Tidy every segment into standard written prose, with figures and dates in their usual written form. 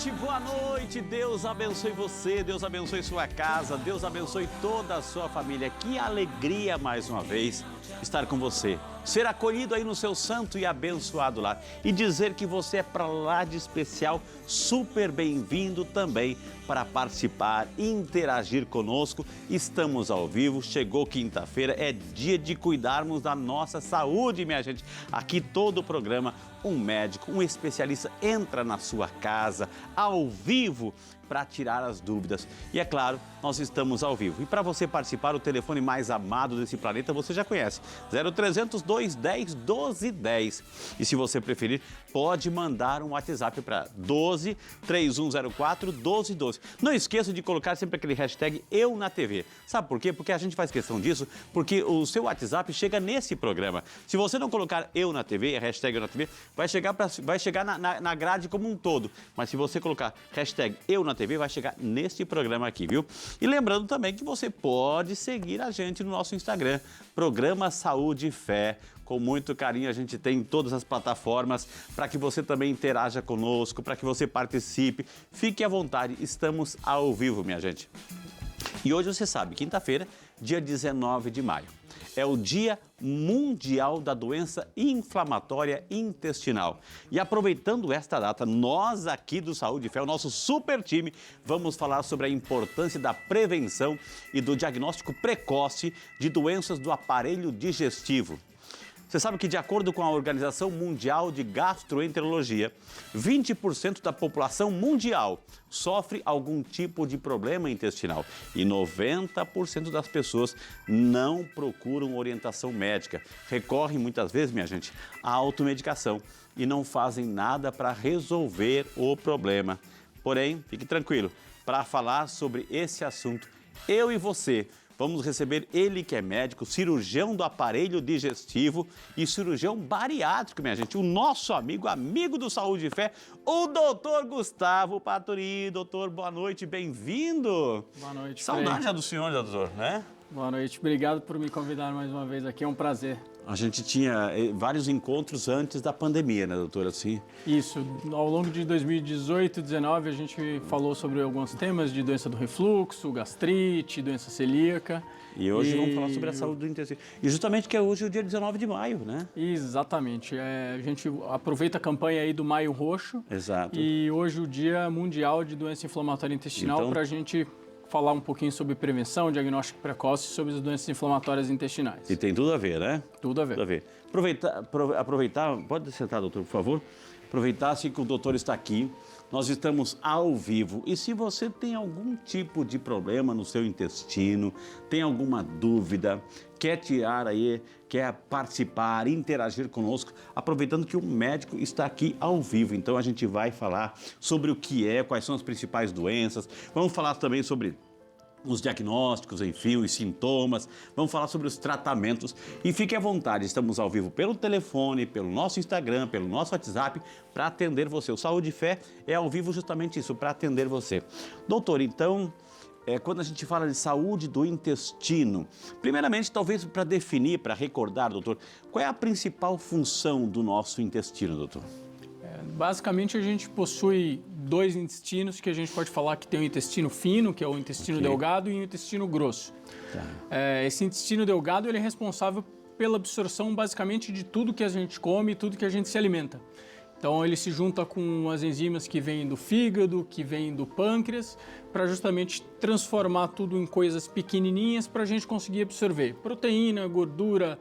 boa noite. Deus abençoe você, Deus abençoe sua casa, Deus abençoe toda a sua família. Que alegria mais uma vez estar com você, ser acolhido aí no seu santo e abençoado lar e dizer que você é para lá de especial, super bem-vindo também para participar, interagir conosco. Estamos ao vivo, chegou quinta-feira, é dia de cuidarmos da nossa saúde, minha gente. Aqui todo o programa, um médico, um especialista entra na sua casa, ao vivo, para tirar as dúvidas. E é claro, nós estamos ao vivo. E para você participar, o telefone mais amado desse planeta você já conhece, 0300 210 1210. E se você preferir, pode mandar um WhatsApp para 12 3104 1212. Não esqueça de colocar sempre aquele hashtag Eu na TV. Sabe por quê? Porque a gente faz questão disso, porque o seu WhatsApp chega nesse programa. Se você não colocar Eu na TV, a hashtag Eu na TV, vai chegar na grade como um todo. Mas se você colocar hashtag Eu na TV, vai chegar neste programa aqui, viu? E lembrando também que você pode seguir a gente no nosso Instagram, Programa Saúde e Fé. Com muito carinho a gente tem em todas as plataformas para que você também interaja conosco, para que você participe. Fique à vontade, estamos ao vivo, minha gente. E hoje você sabe, quinta-feira, dia 19 de maio. É o Dia Mundial da Doença Inflamatória Intestinal. E aproveitando esta data, nós aqui do Saúde e Fé, o nosso super time, vamos falar sobre a importância da prevenção e do diagnóstico precoce de doenças do aparelho digestivo. Você sabe que, de acordo com a Organização Mundial de Gastroenterologia, 20% da população mundial sofre algum tipo de problema intestinal e 90% das pessoas não procuram orientação médica. Recorrem muitas vezes, minha gente, à automedicação e não fazem nada para resolver o problema. Porém, fique tranquilo, para falar sobre esse assunto, eu e você vamos receber ele que é médico, cirurgião do aparelho digestivo e cirurgião bariátrico, minha gente. O nosso amigo do Saúde e Fé, o doutor Gustavo Paturi. Doutor, boa noite, bem-vindo. Boa noite. Saudade já do senhor, doutor, né? Boa noite, obrigado por me convidar mais uma vez aqui, é um prazer. A gente tinha vários encontros antes da pandemia, né, doutor? Assim. Isso, ao longo de 2018 e 2019 a gente falou sobre alguns temas de doença do refluxo, gastrite, doença celíaca. E hoje vamos falar sobre a saúde do intestino. E justamente que é hoje o dia 19 de maio, né? Exatamente, a gente aproveita a campanha aí do Maio Roxo. Exato. E hoje o Dia Mundial de Doença Inflamatória Intestinal, Então, para a gente falar um pouquinho sobre prevenção, diagnóstico precoce sobre as doenças inflamatórias intestinais. E tem tudo a ver, né? Tudo a ver. Tudo a ver. Aproveitar, pode sentar, doutor, por favor? Aproveitar-se que o doutor está aqui, nós estamos ao vivo e se você tem algum tipo de problema no seu intestino, tem alguma dúvida, quer tirar aí, quer participar, interagir conosco, aproveitando que o médico está aqui ao vivo, então a gente vai falar sobre o que é, quais são as principais doenças, vamos falar também sobre os diagnósticos, enfim, os sintomas, vamos falar sobre os tratamentos e fique à vontade, estamos ao vivo pelo telefone, pelo nosso Instagram, pelo nosso WhatsApp, para atender você. O Saúde e Fé é ao vivo justamente isso, para atender você. Doutor, então, quando a gente fala de saúde do intestino, primeiramente, talvez para definir, para recordar, doutor, qual é a principal função do nosso intestino, doutor? Basicamente, a gente possui dois intestinos que a gente pode falar que tem o intestino fino, que é o intestino delgado, e o intestino grosso. Tá. Esse intestino delgado ele é responsável pela absorção basicamente de tudo que a gente come, tudo que a gente se alimenta. Então ele se junta com as enzimas que vêm do fígado, que vêm do pâncreas, para justamente transformar tudo em coisas pequenininhas para a gente conseguir absorver proteína, gordura,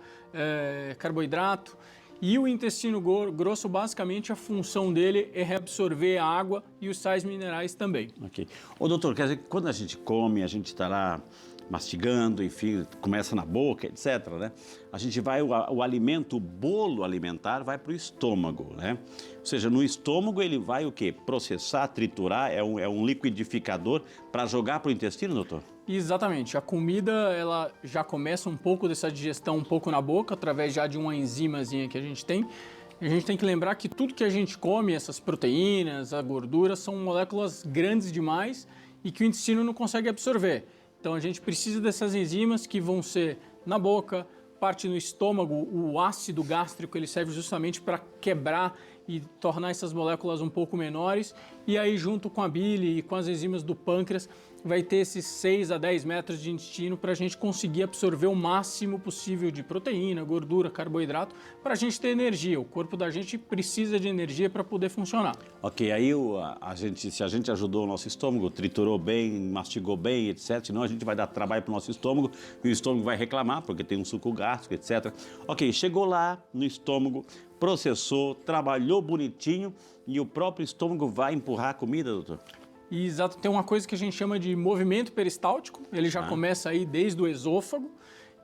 carboidrato. E o intestino grosso, basicamente, a função dele é reabsorver a água e os sais minerais também. Ok. Ô, doutor, quer dizer que quando a gente come, a gente está lá mastigando, enfim, começa na boca, etc., né? A gente vai, o alimento, o bolo alimentar vai para o estômago, né? Ou seja, no estômago ele vai o quê? Processar, triturar, é um liquidificador para jogar para o intestino, doutor? Exatamente. A comida, ela já começa um pouco dessa digestão um pouco na boca, através já de uma enzimazinha que a gente tem. A gente tem que lembrar que tudo que a gente come, essas proteínas, a gordura, são moléculas grandes demais e que o intestino não consegue absorver. Então a gente precisa dessas enzimas que vão ser na boca, parte no estômago, o ácido gástrico, ele serve justamente para quebrar e tornar essas moléculas um pouco menores. E aí, junto com a bile e com as enzimas do pâncreas, vai ter esses 6 a 10 metros de intestino para a gente conseguir absorver o máximo possível de proteína, gordura, carboidrato, para a gente ter energia. O corpo da gente precisa de energia para poder funcionar. Ok, aí se a gente ajudou o nosso estômago, triturou bem, mastigou bem, etc., senão a gente vai dar trabalho para o nosso estômago e o estômago vai reclamar porque tem um suco gástrico, etc. Ok, chegou lá no estômago, processou, trabalhou bonitinho e o próprio estômago vai empurrar a comida, doutor? E, exato, tem uma coisa que a gente chama de movimento peristáltico, ele já começa aí desde o esôfago,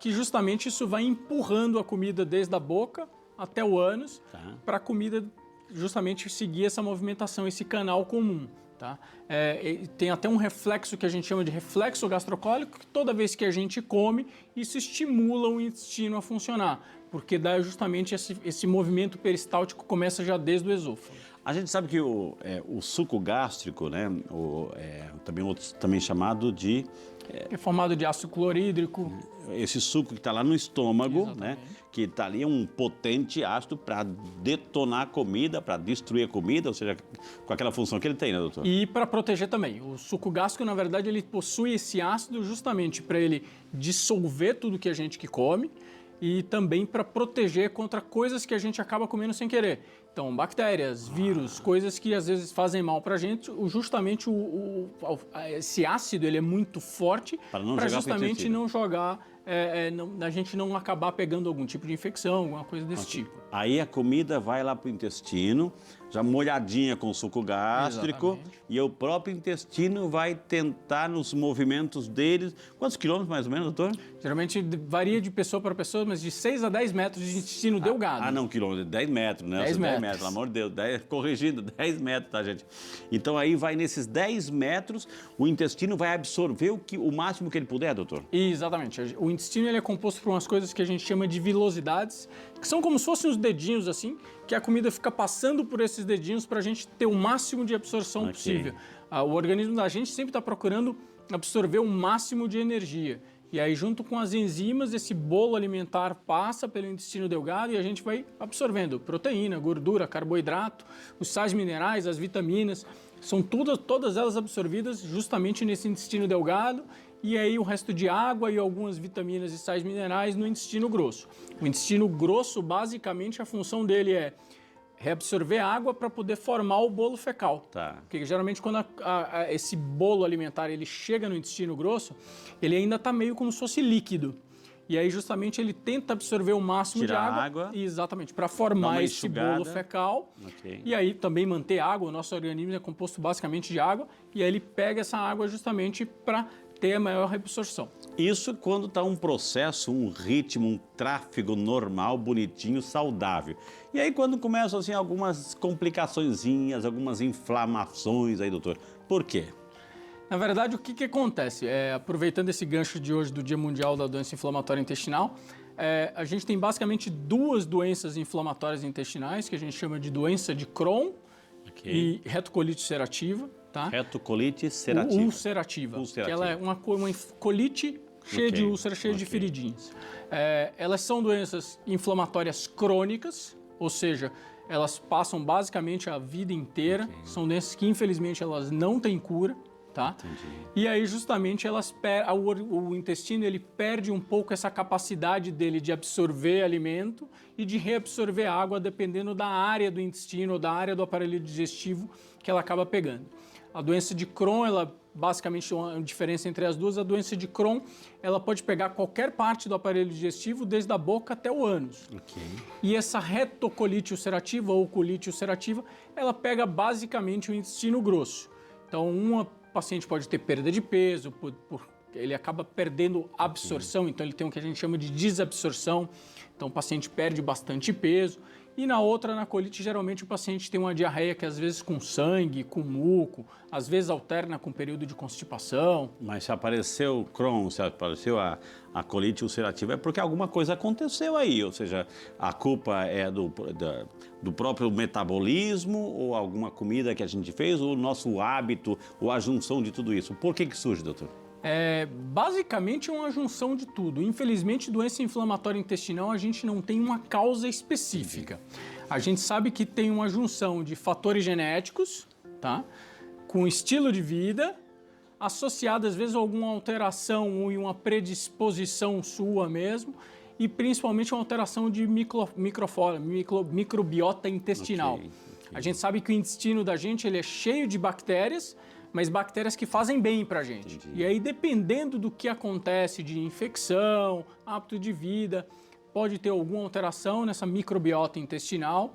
que justamente isso vai empurrando a comida desde a boca até o ânus, para a comida justamente seguir essa movimentação, esse canal comum. Tá? Tem até um reflexo que a gente chama de reflexo gastrocólico, que toda vez que a gente come, isso estimula o intestino a funcionar, porque dá justamente esse movimento peristáltico começa já desde o esôfago. A gente sabe que o suco gástrico, né, também chamado de... É formado de ácido clorídrico. Esse suco que está lá no estômago, né, que está ali um potente ácido para detonar a comida, para destruir a comida, ou seja, com aquela função que ele tem, né, doutor? E para proteger também. O suco gástrico, na verdade, ele possui esse ácido justamente para ele dissolver tudo que a gente come e também para proteger contra coisas que a gente acaba comendo sem querer. Então, bactérias, vírus, coisas que às vezes fazem mal para a gente, justamente esse ácido ele é muito forte para justamente não jogar, a gente não acabar pegando algum tipo de infecção, alguma coisa desse tipo. Aí a comida vai lá para o intestino, já molhadinha com suco gástrico, e o próprio intestino vai tentar nos movimentos deles. Quantos quilômetros mais ou menos, doutor? Geralmente varia de pessoa para pessoa, mas de 6 a 10 metros de intestino delgado. Não, quilômetro, 10 metros, né? 10 metros. Pelo amor de Deus, corrigindo, 10 metros, tá, gente? Então aí vai nesses 10 metros, o intestino vai absorver o máximo que ele puder, doutor? Exatamente. O intestino ele é composto por umas coisas que a gente chama de vilosidades, que são como se fossem os dedinhos assim, que a comida fica passando por esses dedinhos para a gente ter o máximo de absorção possível. O organismo da gente sempre está procurando absorver o máximo de energia. E aí, junto com as enzimas, esse bolo alimentar passa pelo intestino delgado e a gente vai absorvendo proteína, gordura, carboidrato, os sais minerais, as vitaminas. São todas elas absorvidas justamente nesse intestino delgado e aí o resto de água e algumas vitaminas e sais minerais no intestino grosso. O intestino grosso, basicamente, a função dele é reabsorver água para poder formar o bolo fecal. Tá. Porque geralmente quando esse bolo alimentar ele chega no intestino grosso, ele ainda está meio como se fosse líquido. E aí justamente ele tenta absorver o máximo de água. Exatamente, para formar esse bolo fecal. E aí também manter água. O nosso organismo é composto basicamente de água. E aí ele pega essa água justamente para ter a maior reabsorção. Isso quando está um processo, um ritmo, um tráfego normal, bonitinho, saudável. E aí quando começam assim algumas complicaçõezinhas, algumas inflamações aí, doutor, por quê? Na verdade, o que acontece? Aproveitando esse gancho de hoje do Dia Mundial da Doença Inflamatória Intestinal, a gente tem basicamente duas doenças inflamatórias intestinais, que a gente chama de doença de Crohn e retocolite ulcerativa. Tá? Retocolite ulcerativa. Ulcerativa. Que ela é uma colite cheia de úlceras, cheia de feridinhas. Elas são doenças inflamatórias crônicas, ou seja, elas passam basicamente a vida inteira. São doenças que, infelizmente, elas não têm cura. Tá? E aí, justamente, o intestino ele perde um pouco essa capacidade dele de absorver alimento e de reabsorver água, dependendo da área do intestino ou da área do aparelho digestivo que ela acaba pegando. A doença de Crohn, ela basicamente uma diferença entre as duas. A doença de Crohn, ela pode pegar qualquer parte do aparelho digestivo, desde a boca até o ânus. E essa retocolite ulcerativa ou colite ulcerativa, ela pega basicamente o intestino grosso. Então, uma paciente pode ter perda de peso, ele acaba perdendo absorção, então ele tem o que a gente chama de desabsorção, então o paciente perde bastante peso. E na outra, na colite, geralmente o paciente tem uma diarreia que às vezes com sangue, com muco, às vezes alterna com período de constipação. Mas se apareceu o Crohn, se apareceu a colite ulcerativa, é porque alguma coisa aconteceu aí, ou seja, a culpa é do próprio metabolismo ou alguma comida que a gente fez, ou o nosso hábito, ou a junção de tudo isso. Por que surge, doutor? Basicamente é uma junção de tudo. Infelizmente, doença inflamatória intestinal, a gente não tem uma causa específica. A gente sabe que tem uma junção de fatores genéticos, tá? Com estilo de vida, associado às vezes a alguma alteração e uma predisposição sua mesmo, e principalmente uma alteração de microbiota intestinal. Ok. A gente sabe que o intestino da gente ele é cheio de bactérias, mas bactérias que fazem bem para a gente. Entendi. E aí, dependendo do que acontece de infecção, hábito de vida, pode ter alguma alteração nessa microbiota intestinal,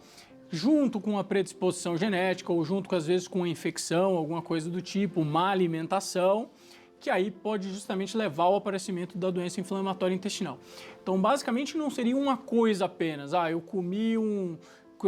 junto com a predisposição genética ou junto, às vezes, com a infecção, alguma coisa do tipo, má alimentação, que aí pode justamente levar ao aparecimento da doença inflamatória intestinal. Então, basicamente, não seria uma coisa apenas. Eu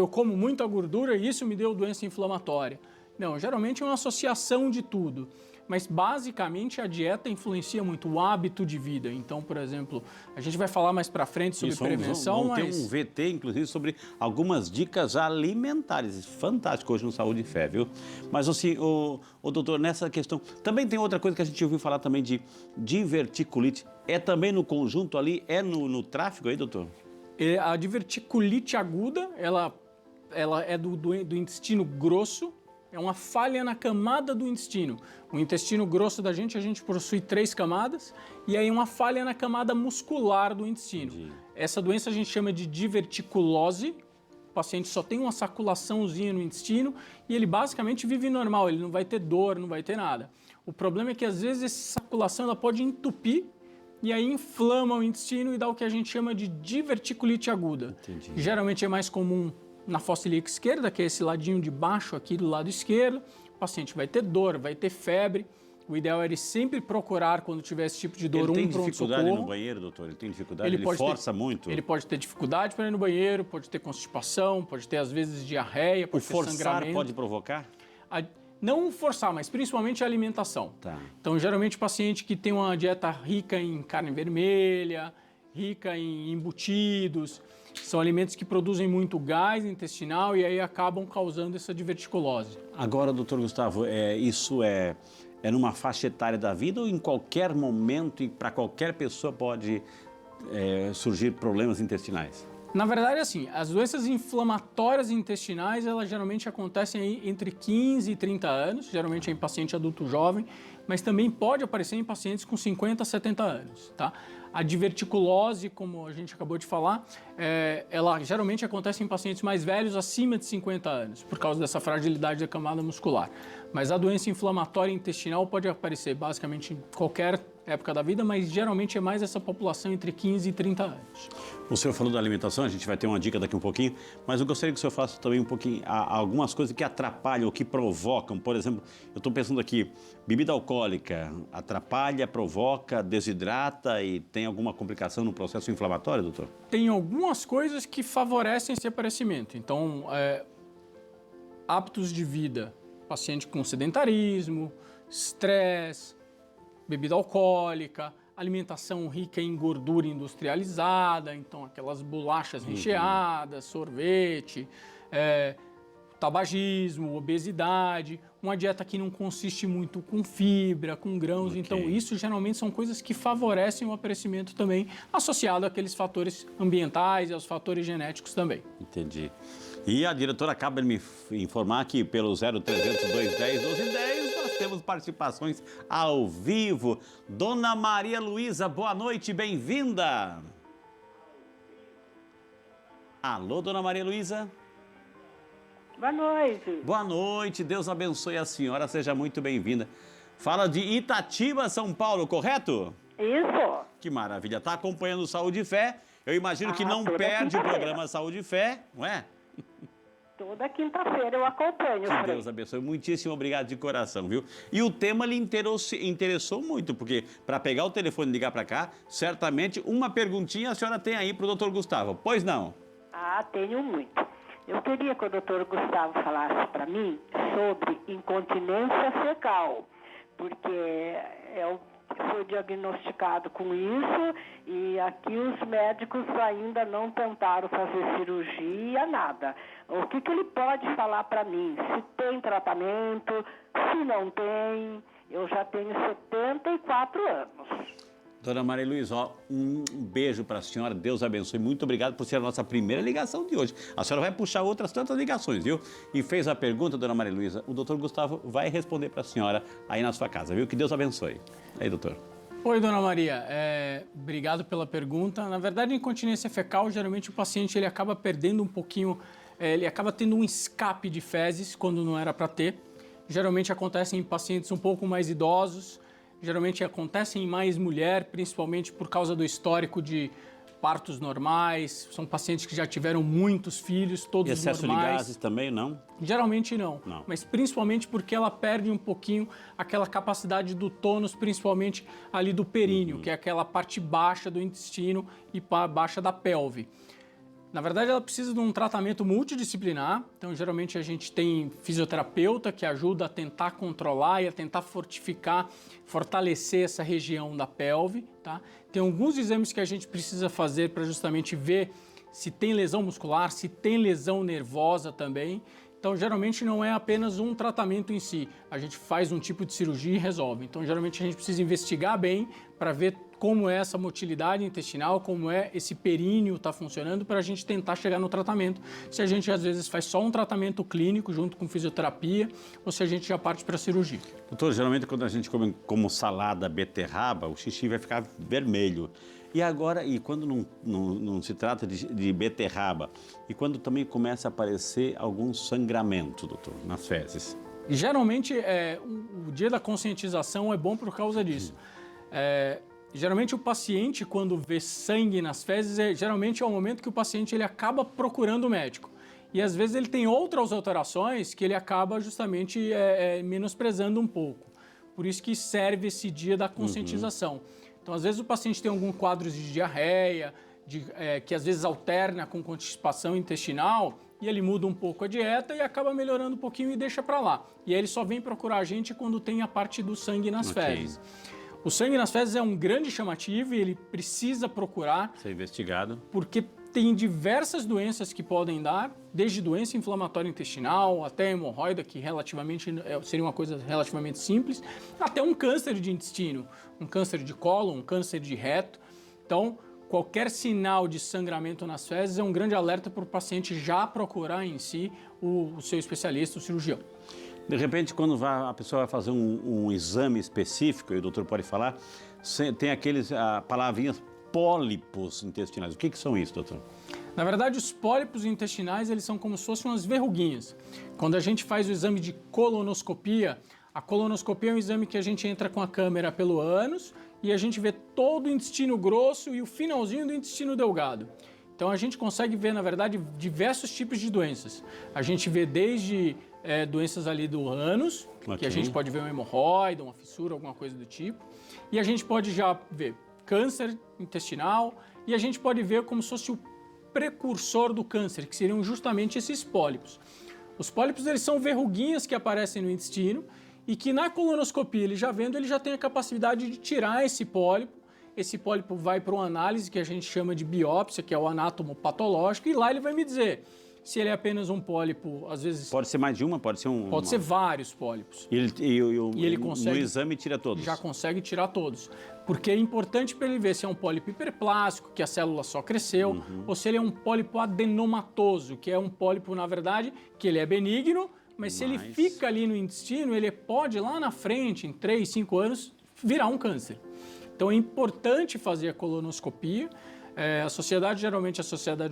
como muita gordura e isso me deu doença inflamatória. Não, geralmente é uma associação de tudo. Mas, basicamente, a dieta influencia muito o hábito de vida. Então, por exemplo, a gente vai falar mais para frente sobre prevenção, vamos ter um VT, inclusive, sobre algumas dicas alimentares. Fantástico hoje no Saúde e Fé, viu? Mas, assim, doutor, nessa questão... Também tem outra coisa que a gente ouviu falar também de diverticulite. É também no conjunto ali? É no tráfego aí, doutor? A diverticulite aguda, ela é do intestino grosso. É uma falha na camada do intestino. O intestino grosso da gente, a gente possui 3 camadas, e aí uma falha na camada muscular do intestino. Entendi. Essa doença a gente chama de diverticulose. O paciente só tem uma saculaçãozinha no intestino e ele basicamente vive normal, ele não vai ter dor, não vai ter nada. O problema é que às vezes essa saculação ela pode entupir e aí inflama o intestino e dá o que a gente chama de diverticulite aguda. Entendi. mais comum na fossa ilíaca esquerda, que é esse ladinho de baixo aqui do lado esquerdo. O paciente vai ter dor, vai ter febre. O ideal é ele sempre procurar, quando tiver esse tipo de dor, ele tem pronto-socorro. dificuldade no banheiro, doutor? Ele tem dificuldade? Ele força muito? Ele pode ter dificuldade para ir no banheiro, pode ter constipação, pode ter, às vezes, diarreia, pode ter forçar sangramento. pode provocar? Não forçar, mas principalmente a alimentação. Tá. Então, geralmente, o paciente que tem uma dieta rica em carne vermelha, rica em embutidos, são alimentos que produzem muito gás intestinal e aí acabam causando essa diverticulose. Agora, doutor Gustavo, isso é numa faixa etária da vida ou em qualquer momento e para qualquer pessoa pode surgir problemas intestinais? Na verdade, assim, as doenças inflamatórias intestinais, elas geralmente acontecem aí entre 15 e 30 anos, geralmente é em paciente adulto jovem, mas também pode aparecer em pacientes com 50 a 70 anos, tá? A diverticulose, como a gente acabou de falar, ela geralmente acontece em pacientes mais velhos, acima de 50 anos, por causa dessa fragilidade da camada muscular. Mas a doença inflamatória intestinal pode aparecer basicamente em qualquer época da vida, mas geralmente é mais essa população entre 15 e 30 anos. O senhor falou da alimentação, a gente vai ter uma dica daqui um pouquinho, mas eu gostaria que o senhor falasse também um pouquinho algumas coisas que atrapalham ou que provocam. Por exemplo, eu estou pensando aqui, bebida alcoólica atrapalha, provoca, desidrata e tem alguma complicação no processo inflamatório, doutor? Tem algumas coisas que favorecem esse aparecimento. Então, hábitos de vida, paciente com sedentarismo, estresse, bebida alcoólica, alimentação rica em gordura industrializada, então aquelas bolachas recheadas, sorvete, tabagismo, obesidade, uma dieta que não consiste muito com fibra, com grãos. Ok. Então isso geralmente são coisas que favorecem o aparecimento também, associado àqueles fatores ambientais e aos fatores genéticos também. Entendi. E a diretora acaba de me informar que pelo 0300 210 1210 nós temos participações ao vivo. Dona Maria Luísa, boa noite, bem-vinda. Alô, Dona Maria Luísa? Boa noite. Boa noite, Deus abençoe a senhora, seja muito bem-vinda. Fala de Itatiba, São Paulo, correto? Isso. Que maravilha, está acompanhando o Saúde e Fé. Eu imagino que não toda perde o quinta-feira. programa Saúde e Fé, não é? Toda quinta-feira eu acompanho. Que Frei. Deus abençoe. Muitíssimo obrigado de coração, viu? E o tema lhe interessou muito, porque para pegar o telefone e ligar para cá, certamente uma perguntinha a senhora tem aí para o doutor Gustavo. Pois não? Tenho muito. Eu queria que o doutor Gustavo falasse para mim sobre incontinência fecal, porque eu fui diagnosticado com isso e aqui os médicos ainda não tentaram fazer cirurgia, nada. O que ele pode falar para mim? Se tem tratamento, se não tem, Eu já tenho 74 anos. Dona Maria Luísa, ó, um beijo para a senhora, Deus abençoe, muito obrigado por ser a nossa primeira ligação de hoje. A senhora vai puxar outras tantas ligações, viu? E fez a pergunta, Dona Maria Luísa, o doutor Gustavo vai responder para a senhora aí na sua casa, viu? Que Deus abençoe. Aí, doutor. Oi, Dona Maria, obrigado pela pergunta. Na verdade, incontinência fecal, geralmente o paciente ele acaba perdendo um pouquinho, ele acaba tendo um escape de fezes quando não era para ter. Geralmente acontece em pacientes um pouco mais idosos, geralmente acontece em mais mulher, principalmente por causa do histórico de partos normais, são pacientes que já tiveram muitos filhos, todos normais. E excesso de gases também, não? Geralmente não, mas principalmente porque ela perde um pouquinho aquela capacidade do tônus, principalmente ali do períneo, que é aquela parte baixa do intestino e baixa da pelve. Na verdade, ela precisa de um tratamento multidisciplinar, então geralmente a gente tem fisioterapeuta que ajuda a tentar controlar e a tentar fortalecer essa região da pelve, tá? Tem alguns exames que a gente precisa fazer para justamente ver se tem lesão muscular, se tem lesão nervosa também. Então, geralmente não é apenas um tratamento em si, a gente faz um tipo de cirurgia e resolve. Então, geralmente a gente precisa investigar bem para ver como é essa motilidade intestinal, como é esse períneo está funcionando para a gente tentar chegar no tratamento. Se a gente às vezes faz só um tratamento clínico junto com fisioterapia ou se a gente já parte para a cirurgia. Doutor, geralmente quando a gente come como salada beterraba, o xixi vai ficar vermelho. E agora, e quando não se trata de beterraba, e quando também começa a aparecer algum sangramento, doutor, nas fezes? Geralmente, o dia da conscientização é bom por causa disso. Geralmente o paciente, quando vê sangue nas fezes, geralmente é o momento que o paciente ele acaba procurando o médico. E às vezes ele tem outras alterações que ele acaba justamente menosprezando um pouco. Por isso que serve esse dia da conscientização. Então, às vezes o paciente tem algum quadro de diarreia, que às vezes alterna com constipação intestinal, e ele muda um pouco a dieta e acaba melhorando um pouquinho e deixa para lá. E aí ele só vem procurar a gente quando tem a parte do sangue nas fezes. O sangue nas fezes é um grande chamativo e ele precisa procurar. Ser investigado. Porque tem diversas doenças que podem dar, desde doença inflamatória intestinal até hemorroida, que relativamente seria uma coisa relativamente simples, até um câncer de intestino, um câncer de cólon, um câncer de reto. Então, qualquer sinal de sangramento nas fezes é um grande alerta para o paciente já procurar em si o seu especialista, o cirurgião. De repente, quando a pessoa vai fazer um exame específico, e o doutor pode falar, tem aqueles palavrinhas pólipos intestinais. O que são isso, doutor? Na verdade, os pólipos intestinais, eles são como se fossem umas verruguinhas. Quando a gente faz o exame de colonoscopia, a colonoscopia é um exame que a gente entra com a câmera pelo ânus e a gente vê todo o intestino grosso e o finalzinho do intestino delgado. Então, a gente consegue ver, na verdade, diversos tipos de doenças. A gente vê desde doenças ali do ânus, que a gente pode ver uma hemorroida, uma fissura, alguma coisa do tipo. E a gente pode já ver câncer intestinal e a gente pode ver como se fosse o precursor do câncer, que seriam justamente esses pólipos. Os pólipos, eles são verruguinhas que aparecem no intestino e que na colonoscopia, ele já tem a capacidade de tirar esse pólipo. Esse pólipo vai para uma análise que a gente chama de biópsia, que é o anátomo patológico, e lá ele vai me dizer se ele é apenas um pólipo, às vezes... Pode ser mais de uma, pode ser um... Pode ser vários pólipos. E ele consegue... No exame tira todos? Já consegue tirar todos. Porque é importante para ele ver se é um pólipo hiperplástico, que a célula só cresceu, ou se ele é um pólipo adenomatoso, que é um pólipo, na verdade, que ele é benigno, mas se ele fica ali no intestino, ele pode lá na frente, em 3, 5 anos, virar um câncer. Então é importante fazer a colonoscopia. A sociedade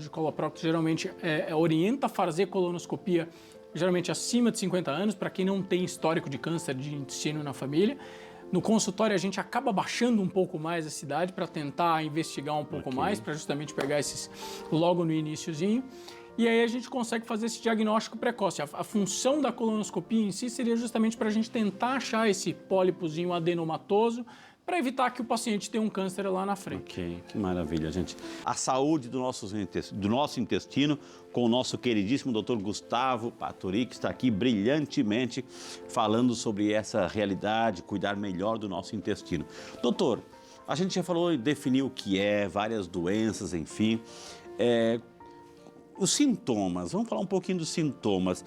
de coloprocto geralmente orienta a fazer colonoscopia geralmente acima de 50 anos, para quem não tem histórico de câncer de intestino na família. No consultório a gente acaba baixando um pouco mais essa idade para tentar investigar um pouco mais, para justamente pegar esses logo no iniciozinho. E aí a gente consegue fazer esse diagnóstico precoce. A função da colonoscopia em si seria justamente para a gente tentar achar esse pólipozinho adenomatoso, para evitar que o paciente tenha um câncer lá na frente. Ok, que maravilha, gente. A saúde do nosso intestino com o nosso queridíssimo doutor Gustavo Paturi, que está aqui brilhantemente falando sobre essa realidade, cuidar melhor do nosso intestino. Doutor, a gente já falou e definiu o que é, várias doenças, enfim. Os sintomas, vamos falar um pouquinho dos sintomas.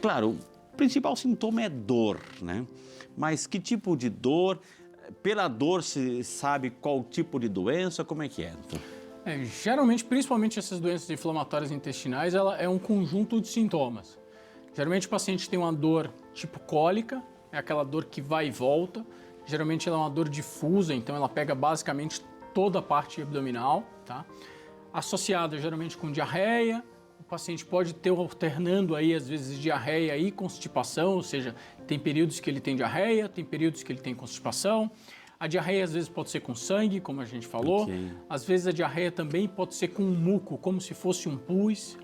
Claro, principal sintoma é dor, né? Mas que tipo de dor? Pela dor se sabe qual tipo de doença? Como é que é, doutor? Geralmente, principalmente essas doenças inflamatórias intestinais, ela é um conjunto de sintomas. Geralmente o paciente tem uma dor tipo cólica, é aquela dor que vai e volta. Geralmente ela é uma dor difusa, então ela pega basicamente toda a parte abdominal, tá? Associada geralmente com diarreia. O paciente pode ter alternando aí, às vezes, diarreia e constipação, ou seja, tem períodos que ele tem diarreia, tem períodos que ele tem constipação. A diarreia, às vezes, pode ser com sangue, como a gente falou. Okay. Às vezes, a diarreia também pode ser com um muco, como se fosse um pus.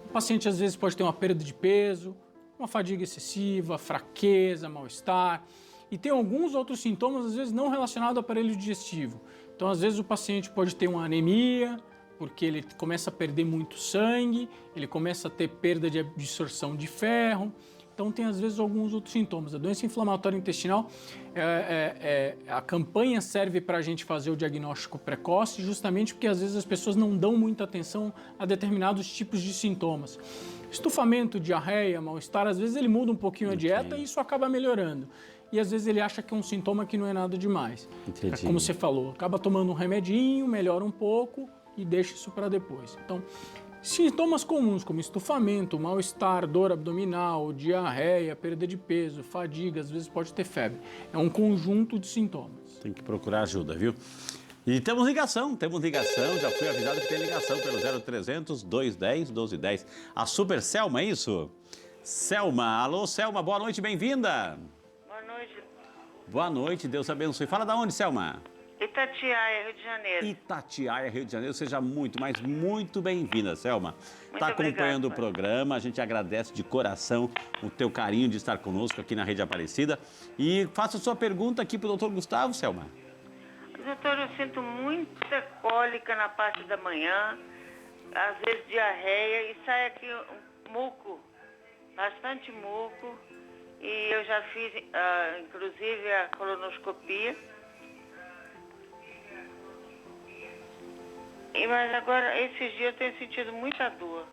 O paciente, às vezes, pode ter uma perda de peso, uma fadiga excessiva, fraqueza, mal-estar. E tem alguns outros sintomas, às vezes, não relacionados ao aparelho digestivo. Então, às vezes, o paciente pode ter uma anemia, porque ele começa a perder muito sangue, ele começa a ter perda de absorção de ferro. Então, tem às vezes alguns outros sintomas. A doença inflamatória intestinal, a campanha serve para a gente fazer o diagnóstico precoce, justamente porque às vezes as pessoas não dão muita atenção a determinados tipos de sintomas. Estufamento, diarreia, mal-estar, às vezes ele muda um pouquinho a dieta e isso acaba melhorando. E às vezes ele acha que é um sintoma que não é nada demais. Entendi. É como você falou, acaba tomando um remedinho, melhora um pouco e deixa isso para depois. Então, sintomas comuns como estufamento, mal-estar, dor abdominal, diarreia, perda de peso, fadiga, às vezes pode ter febre. É um conjunto de sintomas. Tem que procurar ajuda, viu? E temos ligação, já fui avisado que tem ligação pelo 0300 210 1210. A Super Selma, é isso? Selma, alô Selma, boa noite, bem-vinda. Boa noite. Boa noite, Deus abençoe. Fala da onde, Selma? Itatiaia, Rio de Janeiro. Itatiaia, Rio de Janeiro. Seja muito bem-vinda, Selma. Está acompanhando o programa, a gente agradece de coração o teu carinho de estar conosco aqui na Rede Aparecida. E faça a sua pergunta aqui para o doutor Gustavo, Selma. Doutor, eu sinto muita cólica na parte da manhã, às vezes diarreia e sai aqui um muco, bastante muco. E eu já fiz, inclusive, a colonoscopia. Mas agora, esses dias, eu tenho sentido muita dor.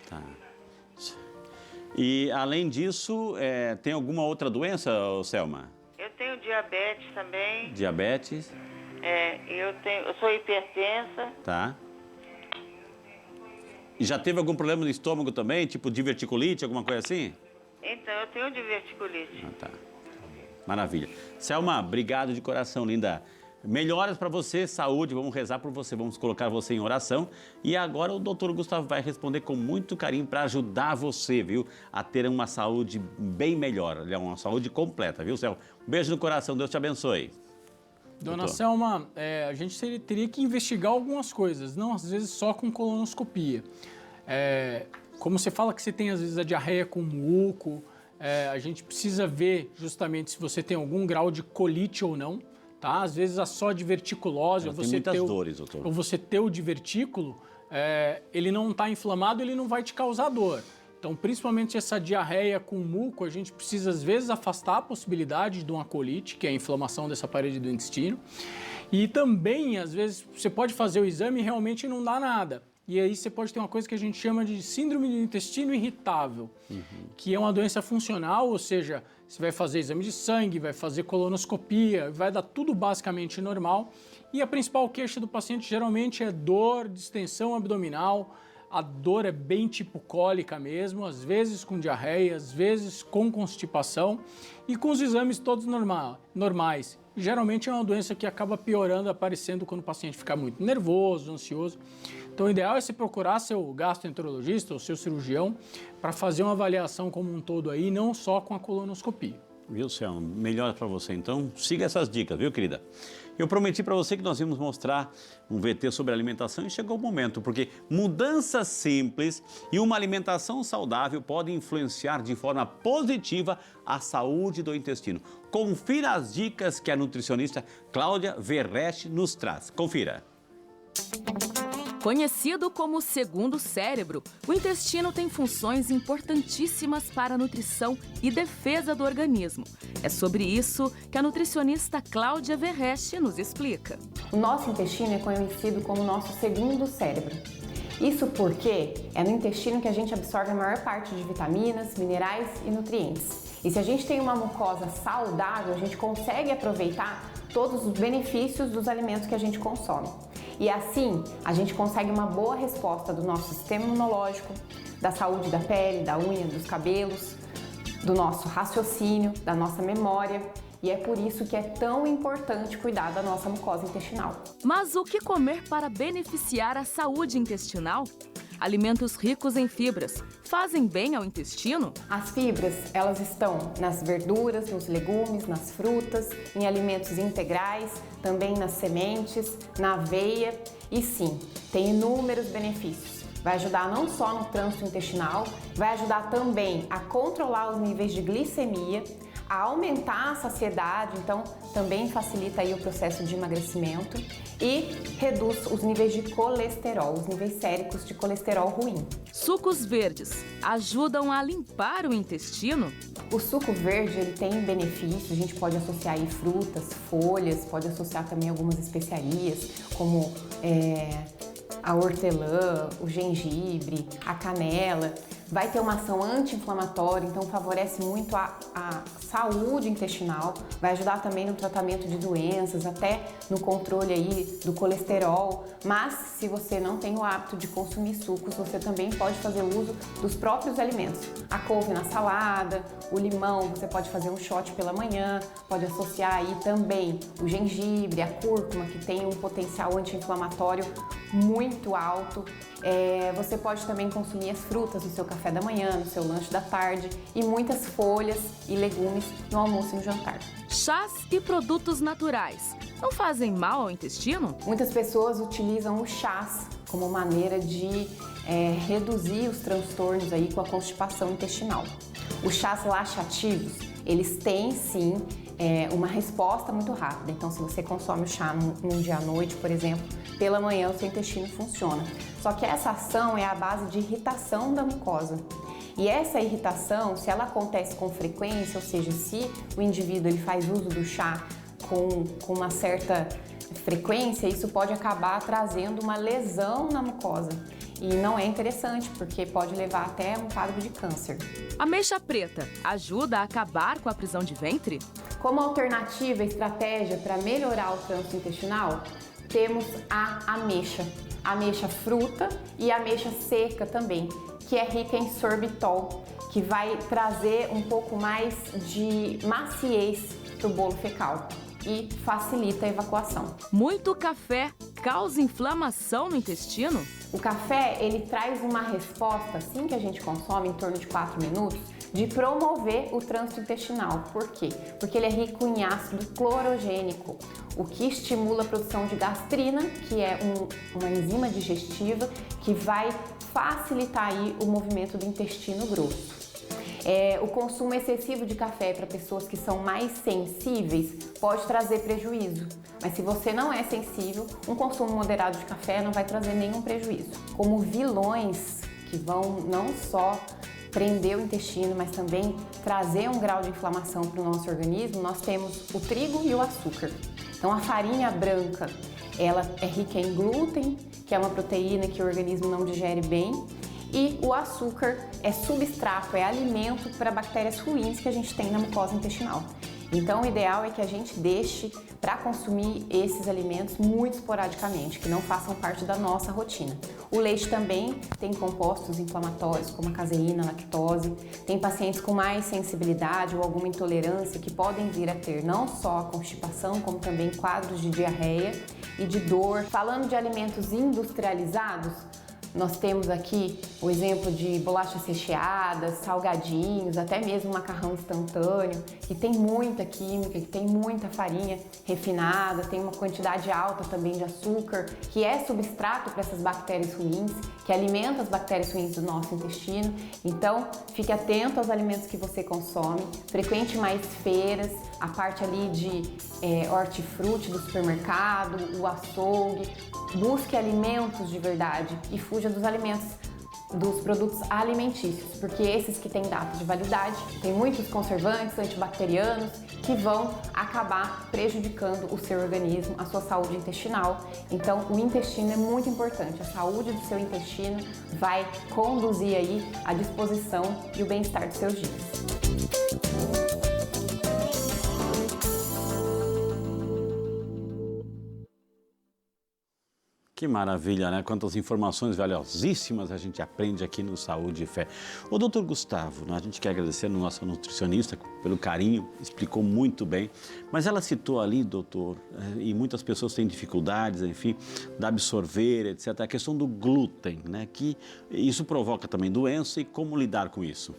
Tá. E, além disso, tem alguma outra doença, Selma? Eu tenho diabetes também. Diabetes? Eu sou hipertensa. Tá. E já teve algum problema no estômago também, tipo diverticulite, alguma coisa assim? Então, eu tenho diverticulite. Tá. Maravilha. Selma, obrigado de coração, linda. Melhoras para você, saúde, vamos rezar por você, vamos colocar você em oração. E agora o doutor Gustavo vai responder com muito carinho para ajudar você, viu? A ter uma saúde bem melhor, uma saúde completa, viu, Selma? Um beijo no coração, Deus te abençoe. Dona Doutor. Selma, a gente teria que investigar algumas coisas, não às vezes só com colonoscopia. Como você fala que você tem às vezes a diarreia com muco, a gente precisa ver justamente se você tem algum grau de colite ou não. Tá? Às vezes a só diverticulose, ou você ter o divertículo, ele não está inflamado, ele não vai te causar dor. Então, principalmente essa diarreia com muco, a gente precisa às vezes afastar a possibilidade de uma colite, que é a inflamação dessa parede do intestino. E também, às vezes, você pode fazer o exame e realmente não dá nada. E aí você pode ter uma coisa que a gente chama de síndrome do intestino irritável, que é uma doença funcional, ou seja, você vai fazer exame de sangue, vai fazer colonoscopia, vai dar tudo basicamente normal. E a principal queixa do paciente geralmente é dor, distensão abdominal. A dor é bem tipo cólica mesmo, às vezes com diarreia, às vezes com constipação e com os exames todos normais. Geralmente é uma doença que acaba piorando, aparecendo quando o paciente fica muito nervoso, ansioso. Então, o ideal é você procurar seu gastroenterologista ou seu cirurgião para fazer uma avaliação como um todo aí, não só com a colonoscopia. Viu, Selma? Melhor para você. Então, siga essas dicas, viu, querida? Eu prometi para você que nós íamos mostrar um VT sobre alimentação e chegou o momento, porque mudanças simples e uma alimentação saudável podem influenciar de forma positiva a saúde do intestino. Confira as dicas que a nutricionista Cláudia Verreste nos traz. Confira. Conhecido como o segundo cérebro, o intestino tem funções importantíssimas para a nutrição e defesa do organismo. É sobre isso que a nutricionista Cláudia Verreste nos explica. O nosso intestino é conhecido como nosso segundo cérebro. Isso porque é no intestino que a gente absorve a maior parte de vitaminas, minerais e nutrientes. E se a gente tem uma mucosa saudável, a gente consegue aproveitar todos os benefícios dos alimentos que a gente consome. E assim, a gente consegue uma boa resposta do nosso sistema imunológico, da saúde da pele, da unha, dos cabelos, do nosso raciocínio, da nossa memória. E é por isso que é tão importante cuidar da nossa mucosa intestinal. Mas o que comer para beneficiar a saúde intestinal? Alimentos ricos em fibras fazem bem ao intestino? As fibras, elas estão nas verduras, nos legumes, nas frutas, em alimentos integrais, também nas sementes, na aveia e sim, tem inúmeros benefícios. Vai ajudar não só no trânsito intestinal, vai ajudar também a controlar os níveis de glicemia, a aumentar a saciedade, então também facilita aí o processo de emagrecimento e reduz os níveis de colesterol, os níveis séricos de colesterol ruim. Sucos verdes ajudam a limpar o intestino? O suco verde ele tem benefícios, a gente pode associar aí frutas, folhas, pode associar também algumas especiarias, como a hortelã, o gengibre, a canela. Vai ter uma ação anti-inflamatória, então favorece muito a saúde intestinal, vai ajudar também no tratamento de doenças, até no controle aí do colesterol. Mas se você não tem o hábito de consumir sucos, você também pode fazer uso dos próprios alimentos. A couve na salada, o limão, você pode fazer um shot pela manhã, pode associar aí também o gengibre, a cúrcuma, que tem um potencial anti-inflamatório muito alto. Você pode também consumir as frutas no seu café da manhã, no seu lanche da tarde e muitas folhas e legumes no almoço e no jantar. Chás e produtos naturais não fazem mal ao intestino? Muitas pessoas utilizam o chás como maneira de reduzir os transtornos aí com a constipação intestinal. Os chás laxativos, eles têm sim uma resposta muito rápida. Então, se você consome o chá num dia à noite, por exemplo, pela manhã o seu intestino funciona. Só que essa ação é a base de irritação da mucosa. E essa irritação, se ela acontece com frequência, ou seja, se o indivíduo ele faz uso do chá com uma certa frequência, isso pode acabar trazendo uma lesão na mucosa. E não é interessante, porque pode levar até um quadro de câncer. Ameixa preta ajuda a acabar com a prisão de ventre? Como alternativa e estratégia para melhorar o trânsito intestinal, temos a ameixa fruta e a ameixa seca também, que é rica em sorbitol, que vai trazer um pouco mais de maciez para o bolo fecal e facilita a evacuação. Muito café causa inflamação no intestino? O café, ele traz uma resposta, assim que a gente consome, em torno de 4 minutos, de promover o trânsito intestinal. Por quê? Porque ele é rico em ácido clorogênico, o que estimula a produção de gastrina, que é uma enzima digestiva que vai facilitar aí o movimento do intestino grosso. O consumo excessivo de café para pessoas que são mais sensíveis pode trazer prejuízo, mas se você não é sensível, um consumo moderado de café não vai trazer nenhum prejuízo. Como vilões que vão não só prender o intestino, mas também trazer um grau de inflamação para o nosso organismo, nós temos o trigo e o açúcar. Então a farinha branca, ela é rica em glúten, que é uma proteína que o organismo não digere bem, e o açúcar é substrato, é alimento para bactérias ruins que a gente tem na mucosa intestinal. Então o ideal é que a gente deixe para consumir esses alimentos muito esporadicamente, que não façam parte da nossa rotina. O leite também tem compostos inflamatórios como a caseína, a lactose. Tem pacientes com mais sensibilidade ou alguma intolerância que podem vir a ter não só a constipação, como também quadros de diarreia e de dor. Falando de alimentos industrializados, nós temos aqui o exemplo de bolachas recheadas, salgadinhos, até mesmo macarrão instantâneo, que tem muita química, que tem muita farinha refinada, tem uma quantidade alta também de açúcar, que é substrato para essas bactérias ruins, que alimenta as bactérias ruins do nosso intestino. Então, fique atento aos alimentos que você consome, frequente mais feiras, a parte ali de hortifruti do supermercado, o açougue. Busque alimentos de verdade e fuja dos alimentos dos produtos alimentícios, porque esses que têm data de validade, tem muitos conservantes, antibacterianos, que vão acabar prejudicando o seu organismo, a sua saúde intestinal. Então, o intestino é muito importante. A saúde do seu intestino vai conduzir aí a disposição e o bem-estar dos seus dias. Que maravilha, né? Quantas informações valiosíssimas a gente aprende aqui no Saúde e Fé. O doutor Gustavo, né? A gente quer agradecer a nossa nutricionista pelo carinho, explicou muito bem. Mas ela citou ali, doutor, e muitas pessoas têm dificuldades, enfim, de absorver, etc. A questão do glúten, né? Que isso provoca também doença e como lidar com isso?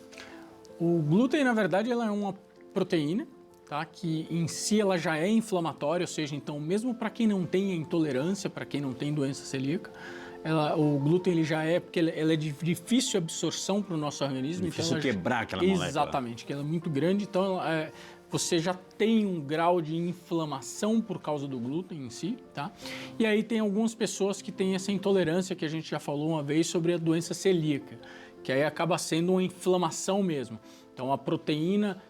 O glúten, na verdade, ela é uma proteína, tá? Que em si ela já é inflamatória, ou seja, então mesmo para quem não tem a intolerância, para quem não tem doença celíaca, o glúten ele já é, porque ela é de difícil absorção para o nosso organismo. Difícil então quebrar aquela molécula. Exatamente, que ela é muito grande, então você já tem um grau de inflamação por causa do glúten em si, tá? E aí tem algumas pessoas que têm essa intolerância que a gente já falou uma vez sobre a doença celíaca, que aí acaba sendo uma inflamação mesmo. Então a proteína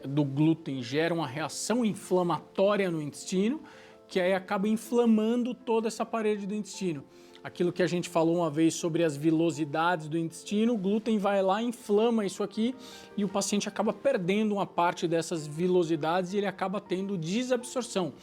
do glúten gera uma reação inflamatória no intestino, que aí acaba inflamando toda essa parede do intestino. Aquilo que a gente falou uma vez sobre as vilosidades do intestino, o glúten vai lá, inflama isso aqui e o paciente acaba perdendo uma parte dessas vilosidades e ele acaba tendo desabsorção.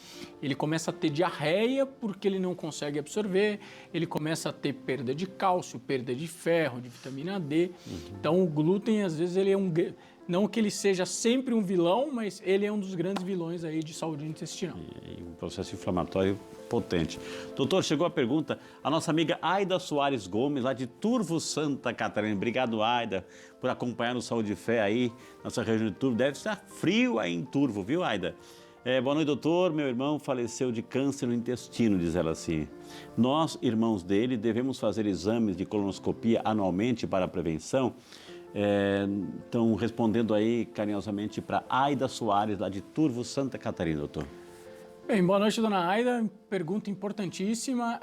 Ele começa a ter diarreia porque ele não consegue absorver, ele começa a ter perda de cálcio, perda de ferro, de vitamina D. Então o glúten, às vezes, ele é não que ele seja sempre um vilão, mas ele é um dos grandes vilões aí de saúde intestinal. E um processo inflamatório potente. Doutor, chegou a pergunta, a nossa amiga Aida Soares Gomes, lá de Turvo, Santa Catarina. Obrigado, Aida, por acompanhar o Saúde e Fé aí, nossa região de Turvo. Deve estar frio aí em Turvo, viu, Aida? Boa noite, doutor. Meu irmão faleceu de câncer no intestino, diz ela assim. Nós, irmãos dele, devemos fazer exames de colonoscopia anualmente para a prevenção? Estão respondendo aí carinhosamente para Aida Soares, lá de Turvo, Santa Catarina, doutor. Bem, boa noite, dona Aida. Pergunta importantíssima.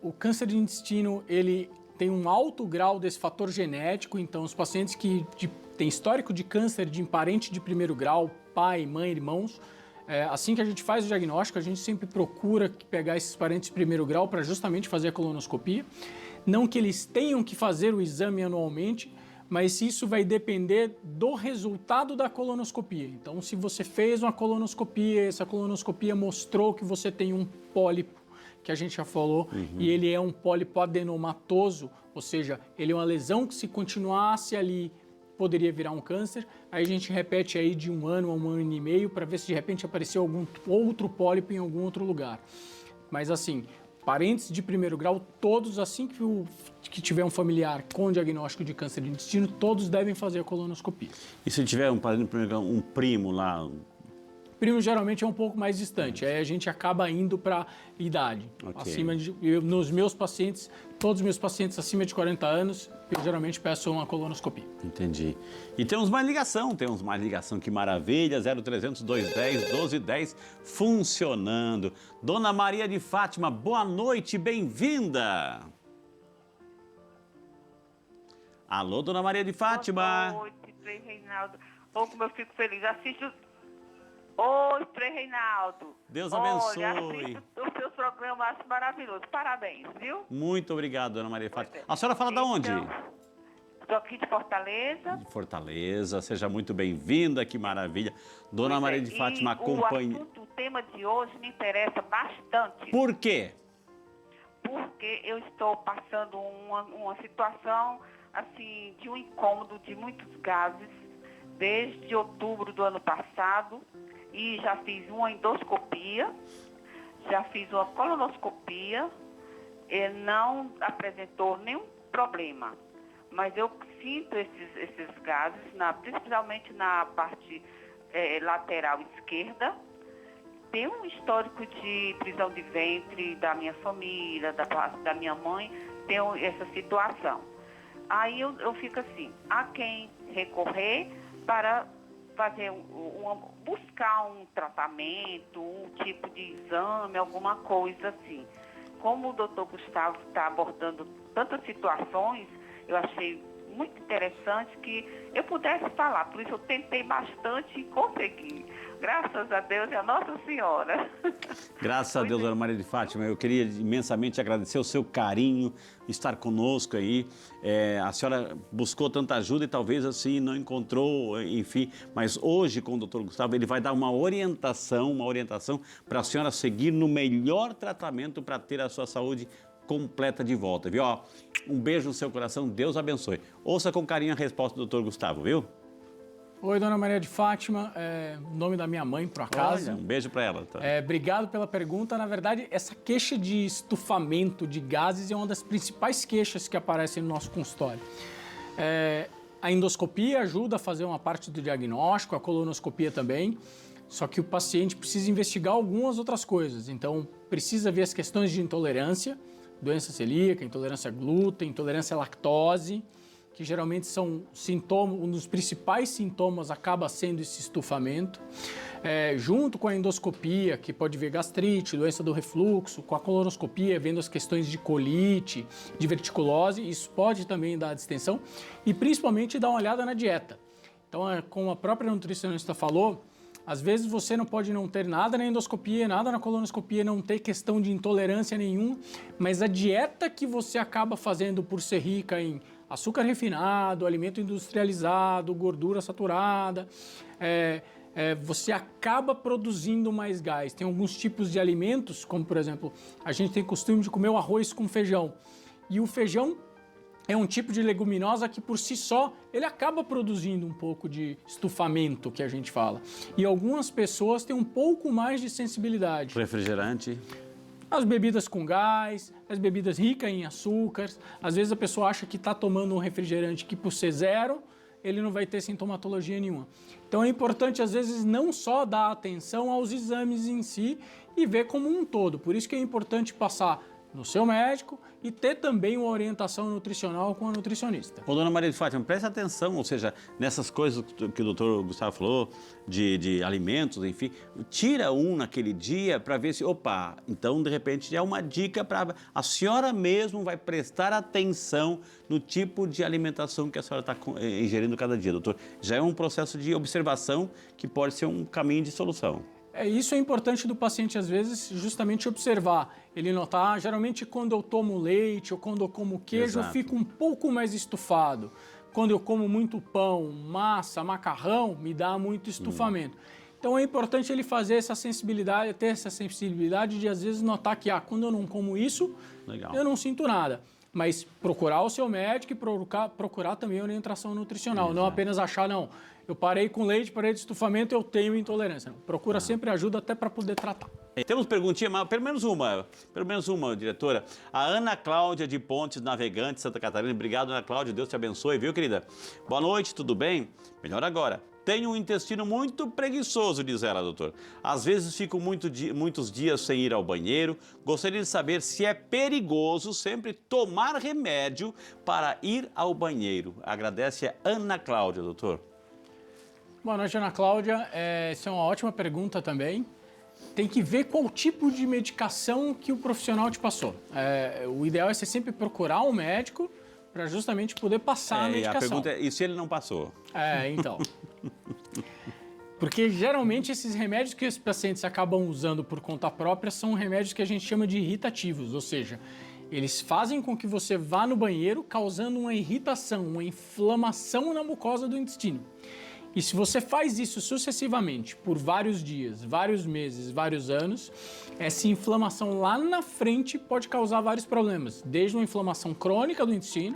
O câncer de intestino, ele tem um alto grau desse fator genético, então os pacientes que têm histórico de câncer de parente de primeiro grau, pai, mãe, irmãos, assim que a gente faz o diagnóstico, a gente sempre procura pegar esses parentes de primeiro grau para justamente fazer a colonoscopia. Não que eles tenham que fazer o exame anualmente, mas isso vai depender do resultado da colonoscopia. Então, se você fez uma colonoscopia, essa colonoscopia mostrou que você tem um pólipo, que a gente já falou, e ele é um pólipo adenomatoso, ou seja, ele é uma lesão que se continuasse ali, poderia virar um câncer. Aí a gente repete aí de 1 ano a 1 ano e meio para ver se de repente apareceu algum outro pólipo em algum outro lugar. Mas assim, parentes de primeiro grau, todos, assim que tiver um familiar com diagnóstico de câncer de intestino, todos devem fazer a colonoscopia. E se tiver um parente de primeiro grau, um primo lá? Primo geralmente é um pouco mais distante, aí a gente acaba indo para idade. Okay. Nos meus pacientes, todos os meus pacientes acima de 40 anos, eu geralmente peço uma colonoscopia. Entendi. E temos mais ligação, que maravilha, 0300 210 1210 funcionando. Dona Maria de Fátima, boa noite, bem-vinda. Alô, Dona Maria de Fátima. Boa noite, Frei Reinaldo. Como eu fico feliz. Assisto... Oi, Frei Reinaldo. Deus abençoe. Olha, assisto os seus programas, acho maravilhoso. Parabéns, viu? Muito obrigado, Dona Maria de Fátima. A senhora fala de onde? Estou aqui de Fortaleza. De Fortaleza, seja muito bem-vinda, que maravilha. Dona Maria de Fátima, acompanhe. O tema de hoje me interessa bastante. Por quê? Porque eu estou passando uma situação, assim, de um incômodo de muitos gases desde outubro do ano passado e já fiz uma endoscopia, já fiz uma colonoscopia e não apresentou nenhum problema. Mas eu sinto esses gases, principalmente na parte lateral esquerda. Tem um histórico de prisão de ventre da minha família, da minha mãe, tem essa situação. Aí eu fico assim, a quem recorrer para fazer buscar um tratamento, um tipo de exame, alguma coisa assim. Como o doutor Gustavo está abordando tantas situações, eu achei muito interessante que eu pudesse falar. Por isso eu tentei bastante e consegui. Graças a Deus e a Nossa Senhora. Graças a Deus, Dona Maria de Fátima, eu queria imensamente agradecer o seu carinho, estar conosco aí. A senhora buscou tanta ajuda e talvez assim não encontrou, enfim. Mas hoje, com o doutor Gustavo, ele vai dar uma orientação para a senhora seguir no melhor tratamento para ter a sua saúde completa de volta, viu? Ó, um beijo no seu coração, Deus abençoe. Ouça com carinho a resposta do doutor Gustavo, viu? Oi, Dona Maria de Fátima, o nome da minha mãe, por acaso. Olha, um beijo para ela. Tá? Obrigado pela pergunta. Na verdade, essa queixa de estufamento de gases é uma das principais queixas que aparecem no nosso consultório. A endoscopia ajuda a fazer uma parte do diagnóstico, a colonoscopia também, só que o paciente precisa investigar algumas outras coisas. Então, precisa ver as questões de intolerância, doença celíaca, intolerância a glúten, intolerância à lactose, que geralmente são sintomas, um dos principais sintomas acaba sendo esse estufamento, junto com a endoscopia, que pode ver gastrite, doença do refluxo, com a colonoscopia, vendo as questões de colite, de verticulose, isso pode também dar distensão, e principalmente dar uma olhada na dieta. Então, como a própria nutricionista falou, às vezes você não pode não ter nada na endoscopia, nada na colonoscopia, não ter questão de intolerância nenhuma, mas a dieta que você acaba fazendo por ser rica em açúcar refinado, alimento industrializado, gordura saturada, você acaba produzindo mais gás. Tem alguns tipos de alimentos, como por exemplo, a gente tem costume de comer o arroz com feijão. E o feijão é um tipo de leguminosa que por si só, ele acaba produzindo um pouco de estufamento, que a gente fala. E algumas pessoas têm um pouco mais de sensibilidade. Refrigerante. As bebidas com gás, as bebidas ricas em açúcares. Às vezes a pessoa acha que está tomando um refrigerante que por ser zero, ele não vai ter sintomatologia nenhuma. Então é importante às vezes não só dar atenção aos exames em si e ver como um todo. Por isso que é importante passar no seu médico e ter também uma orientação nutricional com a nutricionista. Ô, Dona Maria de Fátima, preste atenção, ou seja, nessas coisas que o doutor Gustavo falou, de alimentos, enfim, tira um naquele dia para ver se, opa, então de repente é uma dica para a senhora mesmo vai prestar atenção no tipo de alimentação que a senhora está ingerindo cada dia, doutor. Já é um processo de observação que pode ser um caminho de solução. Isso é importante do paciente, às vezes, justamente observar. Ele notar, geralmente quando eu tomo leite ou quando eu como queijo, eu fico um pouco mais estufado. Quando eu como muito pão, massa, macarrão, me dá muito estufamento. Então é importante ele fazer essa sensibilidade, ter essa sensibilidade de às vezes notar que quando eu não como isso, eu não sinto nada. Mas procurar o seu médico e procurar também a orientação nutricional. Exato. Não apenas achar, não, eu parei com leite, parei de estufamento, eu tenho intolerância. Não. Procura sempre ajuda até para poder tratar. Temos perguntinha, mas pelo menos uma, diretora. A Ana Cláudia de Pontes Navegante, Santa Catarina. Obrigado, Ana Cláudia, Deus te abençoe, viu, querida? Boa noite, tudo bem? Melhor agora. Tenho um intestino muito preguiçoso, diz ela, doutor. Às vezes fico muitos dias sem ir ao banheiro. Gostaria de saber se é perigoso sempre tomar remédio para ir ao banheiro. Agradece a Ana Cláudia, doutor. Boa noite, Ana Cláudia. Essa é uma ótima pergunta também. Tem que ver qual tipo de medicação que o profissional te passou. O ideal é você sempre procurar um médico para justamente poder passar a medicação. A pergunta é, e se ele não passou? Então. Porque geralmente esses remédios que os pacientes acabam usando por conta própria são remédios que a gente chama de irritativos, ou seja, eles fazem com que você vá no banheiro causando uma irritação, uma inflamação na mucosa do intestino. E se você faz isso sucessivamente por vários dias, vários meses, vários anos, essa inflamação lá na frente pode causar vários problemas, desde uma inflamação crônica do intestino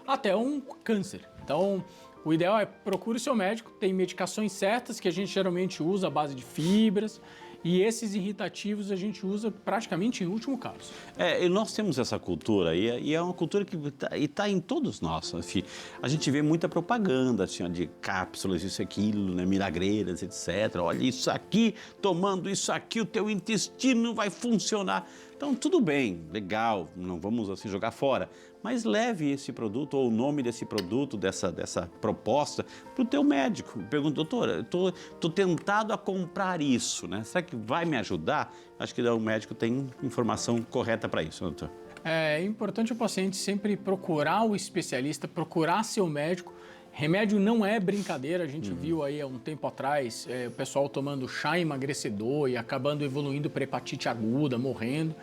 até um câncer. Então, o ideal é procure o seu médico, tem medicações certas que a gente geralmente usa à base de fibras, e esses irritativos a gente usa praticamente em último caso. E nós temos essa cultura, e é uma cultura que está em todos nós. Enfim, a gente vê muita propaganda assim, de cápsulas, isso, aquilo, né, milagreiras, etc. Olha, isso aqui, tomando isso aqui, o teu intestino vai funcionar. Então, tudo bem, legal, não vamos assim jogar fora, mas leve esse produto ou o nome desse produto, dessa proposta, para o teu médico. Pergunta, doutora, estou tentado a comprar isso, né? Será que vai me ajudar? Acho que o médico tem informação correta para isso, doutor. É importante o paciente sempre procurar o especialista, procurar seu médico. Remédio não é brincadeira, a gente viu aí há um tempo atrás o pessoal tomando chá emagrecedor e acabando evoluindo para hepatite aguda, morrendo.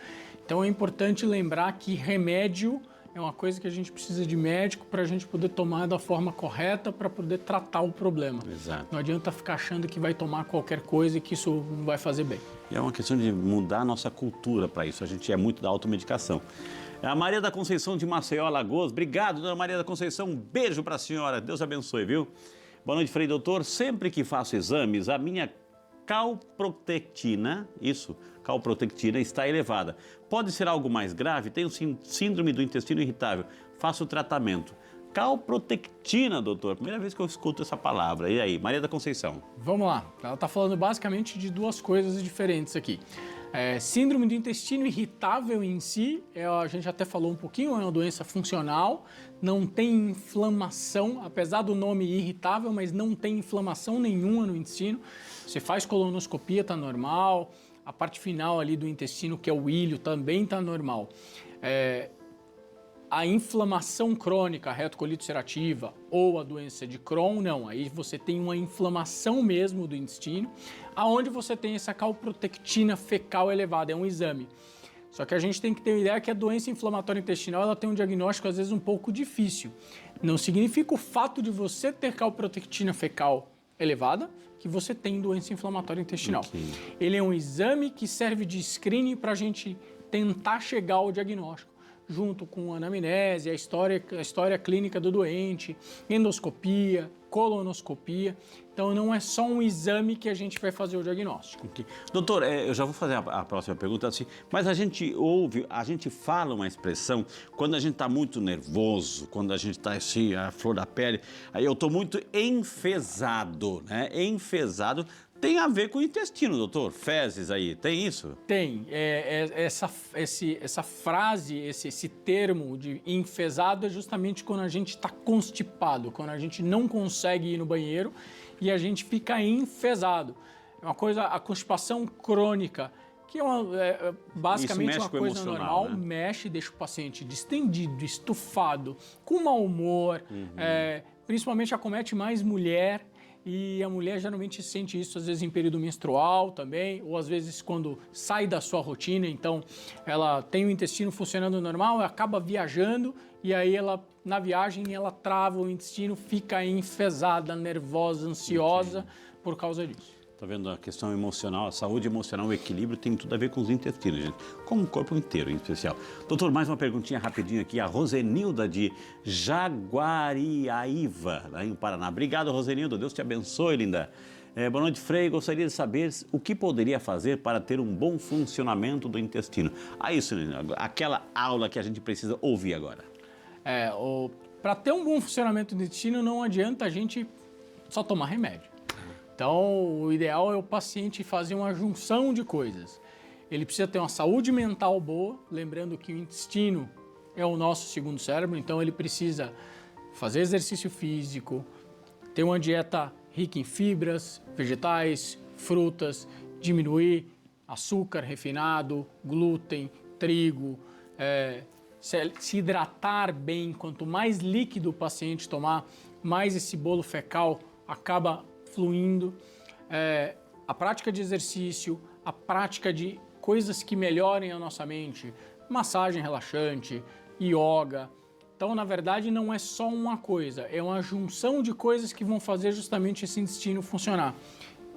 Então é importante lembrar que remédio é uma coisa que a gente precisa de médico para a gente poder tomar da forma correta para poder tratar o problema. Exato. Não adianta ficar achando que vai tomar qualquer coisa e que isso não vai fazer bem. E é uma questão de mudar a nossa cultura para isso. A gente é muito da automedicação. A Maria da Conceição de Maceió, Alagoas. Obrigado, dona Maria da Conceição. Um beijo para a senhora. Deus abençoe, viu? Boa noite, Frei Doutor. Sempre que faço exames, a minha calprotectina, calprotectina está elevada. Pode ser algo mais grave? Tenho síndrome do intestino irritável. Faço tratamento. Calprotectina, doutor. Primeira vez que eu escuto essa palavra. E aí, Maria da Conceição? Vamos lá. Ela está falando basicamente de duas coisas diferentes aqui. Síndrome do intestino irritável em si, a gente até falou um pouquinho, é uma doença funcional, não tem inflamação, apesar do nome irritável, mas não tem inflamação nenhuma no intestino. Você faz colonoscopia, está normal, a parte final ali do intestino, que é o ilho, também está normal. A inflamação crônica, a retocolite ulcerativa ou a doença de Crohn, não. Aí você tem uma inflamação mesmo do intestino, aonde você tem essa calprotectina fecal elevada, é um exame. Só que a gente tem que ter a ideia que a doença inflamatória intestinal ela tem um diagnóstico às vezes um pouco difícil. Não significa o fato de você ter calprotectina fecal elevada que você tem doença inflamatória intestinal. Okay. Ele é um exame que serve de screening para a gente tentar chegar ao diagnóstico, junto com a anamnese, a história clínica do doente, endoscopia, colonoscopia. Então, não é só um exame que a gente vai fazer o diagnóstico. Okay. Doutor, eu já vou fazer a próxima pergunta assim, mas a gente fala uma expressão quando a gente está muito nervoso, quando a gente está assim, a flor da pele, aí eu estou muito enfesado, né? Enfesado. Tem a ver com o intestino, doutor? Fezes aí, tem isso? Tem. Essa frase, esse termo de enfesado é justamente quando a gente está constipado, quando a gente não consegue ir no banheiro e a gente fica enfesado. É uma coisa, a constipação crônica, que é basicamente uma coisa normal, né? Mexe, deixa o paciente distendido, estufado, com mau humor, principalmente acomete mais mulher. E a mulher geralmente sente isso, às vezes, em período menstrual também, ou às vezes quando sai da sua rotina, então ela tem o intestino funcionando normal, acaba viajando e aí na viagem ela trava o intestino, fica enfesada, nervosa, ansiosa por causa disso. Tá vendo a questão emocional, a saúde emocional, o equilíbrio tem tudo a ver com os intestinos, gente. Como o corpo inteiro, em especial. Doutor, mais uma perguntinha rapidinho aqui. A Rosenilda de Jaguariaíva, lá em Paraná. Obrigado, Rosenilda. Deus te abençoe, linda. Boa noite, Frei. Gostaria de saber o que poderia fazer para ter um bom funcionamento do intestino. Isso, aquela aula que a gente precisa ouvir agora. Para ter um bom funcionamento do intestino, não adianta a gente só tomar remédio. Então, o ideal é o paciente fazer uma junção de coisas. Ele precisa ter uma saúde mental boa, lembrando que o intestino é o nosso segundo cérebro, então ele precisa fazer exercício físico, ter uma dieta rica em fibras, vegetais, frutas, diminuir açúcar refinado, glúten, trigo, se hidratar bem. Quanto mais líquido o paciente tomar, mais esse bolo fecal acaba fluindo, a prática de exercício, a prática de coisas que melhorem a nossa mente, massagem relaxante, yoga. Então, na verdade, não é só uma coisa, é uma junção de coisas que vão fazer justamente esse intestino funcionar.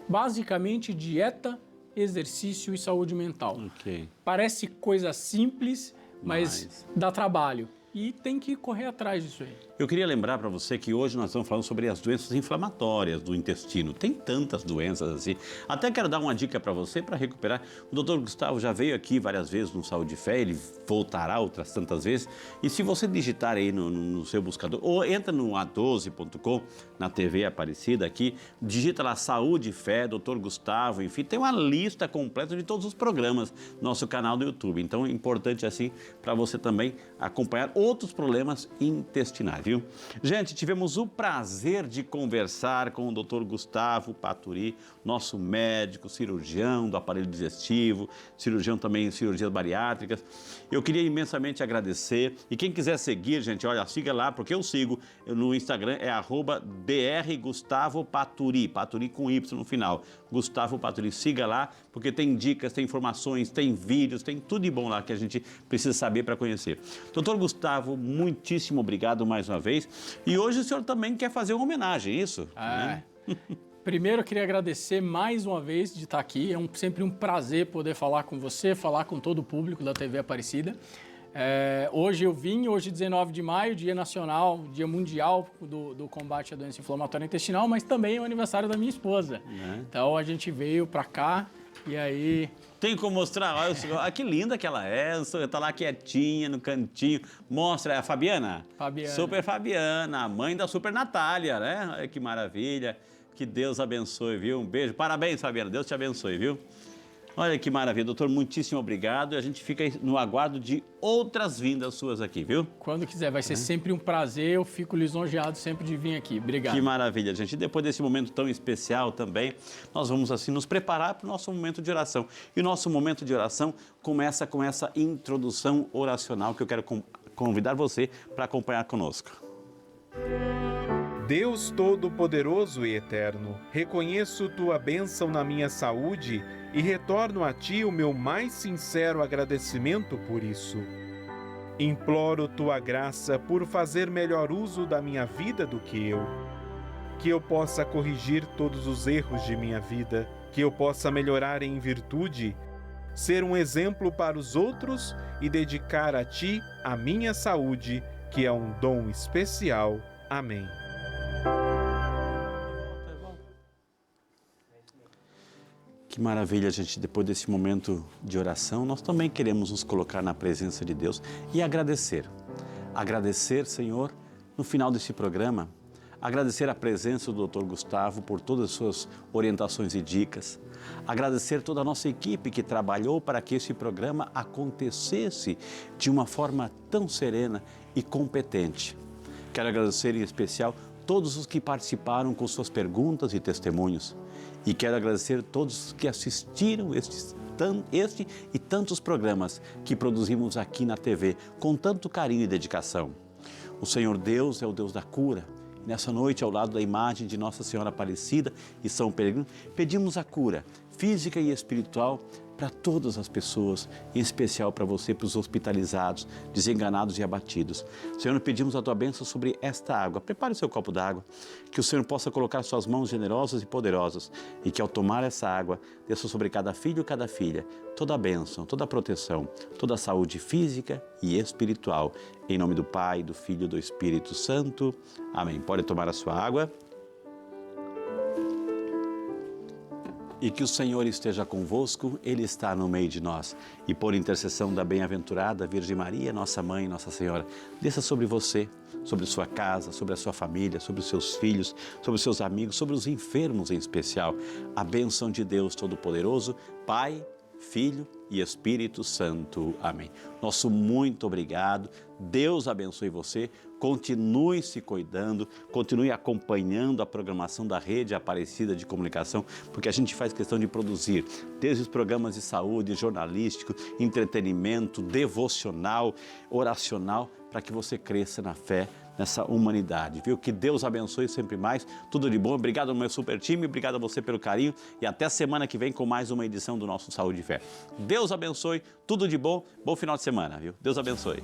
Basicamente, dieta, exercício e saúde mental. Okay. Parece coisa simples, mas dá trabalho. E tem que correr atrás disso aí. Eu queria lembrar para você que hoje nós estamos falando sobre as doenças inflamatórias do intestino. Tem tantas doenças assim. Até quero dar uma dica para você para recuperar. O doutor Gustavo já veio aqui várias vezes no Saúde e Fé, ele voltará outras tantas vezes. E se você digitar aí no seu buscador, ou entra no a12.com, na TV Aparecida aqui, digita lá Saúde e Fé, doutor Gustavo, enfim, tem uma lista completa de todos os programas no nosso canal do YouTube. Então é importante assim para você também acompanhar outros problemas intestinais, viu? Gente, tivemos o prazer de conversar com o Dr. Gustavo Paturi, nosso médico, cirurgião do aparelho digestivo, cirurgião também em cirurgias bariátricas. Eu queria imensamente agradecer. E quem quiser seguir, gente, olha, siga lá, porque eu sigo no Instagram, é @drgustavopaturi, Paturi com Y no final. Gustavo Paturi, siga lá, porque tem dicas, tem informações, tem vídeos, tem tudo de bom lá que a gente precisa saber para conhecer. Doutor Gustavo, muitíssimo obrigado mais uma vez. E hoje o senhor também quer fazer uma homenagem, isso? Né? Primeiro, eu queria agradecer mais uma vez de estar aqui. É sempre um prazer poder falar com você, falar com todo o público da TV Aparecida. Hoje eu vim, hoje 19 de maio, Dia Nacional, Dia Mundial do Combate à Doença Inflamatória Intestinal, mas também é o aniversário da minha esposa. Então a gente veio para cá e aí... Tem como mostrar? Olha que linda que ela é, tá lá quietinha no cantinho. Mostra, é a Fabiana? Fabiana. Super Fabiana, a mãe da Super Natália, né? Olha que maravilha. Que Deus abençoe, viu? Um beijo. Parabéns, Fabiana. Deus te abençoe, viu? Olha que maravilha. Doutor, muitíssimo obrigado. E a gente fica no aguardo de outras vindas suas aqui, viu? Quando quiser, vai ser sempre um prazer. Eu fico lisonjeado sempre de vir aqui. Obrigado. Que maravilha, gente. E depois desse momento tão especial também, nós vamos assim nos preparar para o nosso momento de oração. E o nosso momento de oração começa com essa introdução oracional que eu quero convidar você para acompanhar conosco. Deus Todo-Poderoso e Eterno, reconheço Tua bênção na minha saúde e retorno a Ti o meu mais sincero agradecimento por isso. Imploro Tua graça por fazer melhor uso da minha vida do que eu possa corrigir todos os erros de minha vida, que eu possa melhorar em virtude, ser um exemplo para os outros e dedicar a Ti a minha saúde, que é um dom especial. Amém. Que maravilha, gente, depois desse momento de oração, nós também queremos nos colocar na presença de Deus e agradecer. Agradecer, Senhor, no final desse programa, agradecer a presença do Dr. Gustavo por todas as suas orientações e dicas. Agradecer toda a nossa equipe que trabalhou para que esse programa acontecesse de uma forma tão serena e competente. Quero agradecer em especial todos os que participaram com suas perguntas e testemunhos. E quero agradecer todos que assistiram este e tantos programas que produzimos aqui na TV com tanto carinho e dedicação. O Senhor Deus é o Deus da cura. Nessa noite, ao lado da imagem de Nossa Senhora Aparecida e São Peregrino, pedimos a cura física e espiritual para todas as pessoas, em especial para você, para os hospitalizados, desenganados e abatidos. Senhor, pedimos a Tua bênção sobre esta água. Prepare o seu copo d'água, que o Senhor possa colocar suas mãos generosas e poderosas e que ao tomar essa água, desça sobre cada filho e cada filha toda a bênção, toda a proteção, toda a saúde física e espiritual. Em nome do Pai, do Filho e do Espírito Santo. Amém. Pode tomar a sua água. E que o Senhor esteja convosco, Ele está no meio de nós. E por intercessão da bem-aventurada Virgem Maria, nossa Mãe, Nossa Senhora, desça sobre você, sobre sua casa, sobre a sua família, sobre os seus filhos, sobre os seus amigos, sobre os enfermos em especial. A bênção de Deus Todo-Poderoso, Pai, Filho e Espírito Santo. Amém. Nosso muito obrigado. Deus abençoe você. Continue se cuidando, continue acompanhando a programação da Rede Aparecida de Comunicação, porque a gente faz questão de produzir desde os programas de saúde, jornalístico, entretenimento, devocional, oracional, para que você cresça na fé, nessa humanidade, viu? Que Deus abençoe sempre mais. Tudo de bom. Obrigado ao meu super time, obrigado a você pelo carinho e até semana que vem com mais uma edição do nosso Saúde e Fé. Deus abençoe, tudo de bom. Bom final de semana, viu? Deus abençoe.